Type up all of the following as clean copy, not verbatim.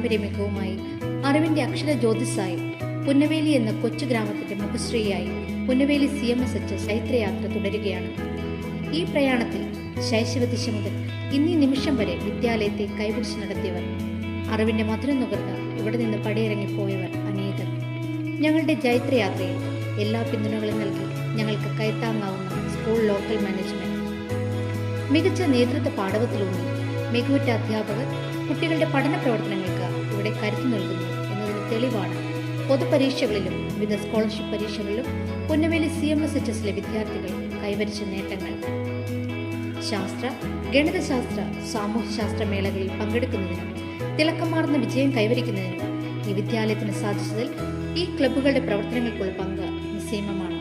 പാരമ്പര്യ മികവുമായി അറിവിന്റെ അക്ഷര ജ്യോതിസായി പുന്നവേലി എന്ന കൊച്ചു ഗ്രാമത്തിന്റെ മുഖശ്രീയായി പുന്നവേലി CMSH ചൈത്രയാത്ര തുടരുകയാണ്. ഈ പ്രയാണത്തിൽ ശൈശവദിശ മുതൽ ഇന്നീ നിമിഷം വരെ വിദ്യാലയത്തെ കൈപിടിച്ച് നടത്തിയവർ, അറിവിന്റെ മധുരം നുകർന്ന് ഇവിടെ നിന്ന് പടിയിറങ്ങിപ്പോയവർ അനേകർ. ഞങ്ങളുടെ ജൈത്രയാത്രയിൽ എല്ലാ പിന്തുണകളും നൽകി ഞങ്ങൾക്ക് കൈത്താങ്ങാവുന്ന സ്കൂൾ ലോക്കൽ മാനേജ്മെന്റ്, മികച്ച നേതൃത്വ പാഠവത്തിലൂന്നി മികവുറ്റ അധ്യാപകർ കുട്ടികളുടെ പഠന പ്രവർത്തനങ്ങൾക്ക് ഇവിടെ കരുത്തു നൽകുന്നു എന്നതിന് തെളിവാണ് പൊതുപരീക്ഷകളിലും വിവിധ സ്കോളർഷിപ്പ് പരീക്ഷകളിലും പുന്നവേലി CMSHലെ വിദ്യാർത്ഥികൾ കൈവരിച്ച നേട്ടങ്ങൾ. ശാസ്ത്ര, ഗണിതശാസ്ത്ര, സാമൂഹ്യശാസ്ത്ര മേളകളിൽ പങ്കെടുക്കുന്നതിനും തിളക്കമാർന്ന വിജയം കൈവരിക്കുന്നതിനും ഈ വിദ്യാലയത്തിന് സാധിച്ചതിൽ ഈ ക്ലബ്ബുകളുടെ പ്രവർത്തനങ്ങൾക്കുള്ള പങ്ക് നിസ്സീമമാണ്.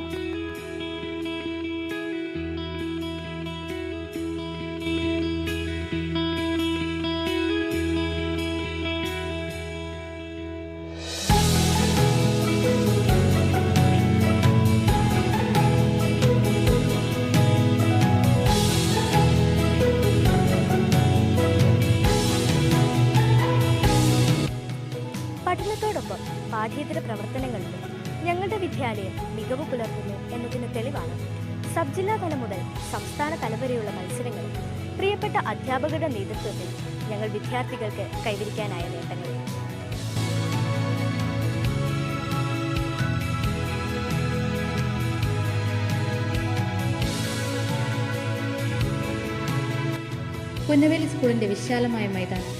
പഠനത്തോടൊപ്പം പാഠ്യേതര പ്രവർത്തനങ്ങളിലും ഞങ്ങളുടെ വിദ്യാലയം മികവ് പുലർത്തുന്നു എന്നതിന് തെളിവാണ് സബ് ജില്ലാ തലം മുതൽ സംസ്ഥാന തലം വരെയുള്ള മത്സരങ്ങളിൽ പ്രിയപ്പെട്ട അധ്യാപകരുടെ നേതൃത്വത്തിൽ ഞങ്ങൾ വിദ്യാർത്ഥികൾക്ക് കൈവരിക്കാനായ നേട്ടങ്ങൾ. പുന്നവേലി സ്കൂളിന്റെ വിശാലമായ മൈതാനം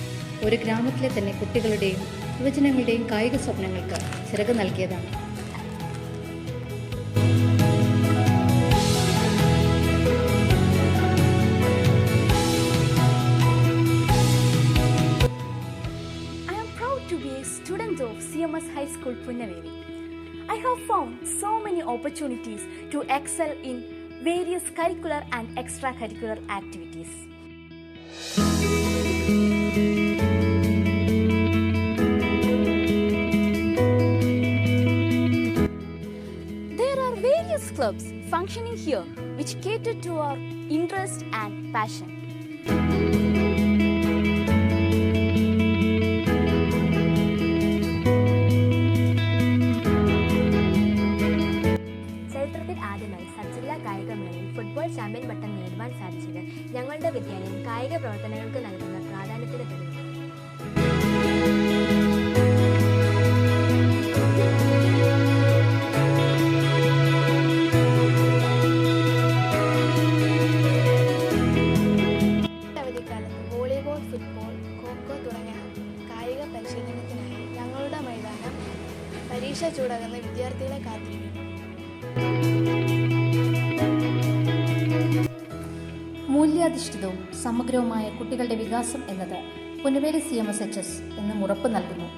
ഒരു ഗ്രാമത്തിലെ തന്നെ കുട്ടികളുടെയും യുവജനങ്ങളുടെയും കായിക സ്വപ്നങ്ങൾക്ക് ചിറക് നൽകിയതാണ്. I am proud to be a student of CMS High School Punnaveli. I have found so many opportunities to excel in various curricular and extracurricular activities. Various clubs functioning here which cater to our interest and passion. ചരിത്രത്തിൽ ആദ്യമായി sub ജില്ലാ കായികമേളയിൽ football champion പട്ടം നേടുവാൻ സാധിച്ചത് ഞങ്ങളുടെ വിദ്യാലയം കായിക പ്രവർത്തനങ്ങൾക്ക് നൽകുന്ന പ്രാധാന്യത്തിന് തെളിവാണ്. ഫുട്ബോൾ, ഖോഖോ തുടങ്ങിയ കായിക പരിശീലനത്തിനായി ഞങ്ങളുടെ മൈതാനം പരീക്ഷ ചൂടകുന്ന വിദ്യാർത്ഥികളെ കാത്തിരിക്കുന്നു. മൂല്യാധിഷ്ഠിതവും സമഗ്രവുമായ കുട്ടികളുടെ വികാസം എന്നത് പുന്നവേലി CMSHS എന്നും ഉറപ്പ് നൽകുന്നു.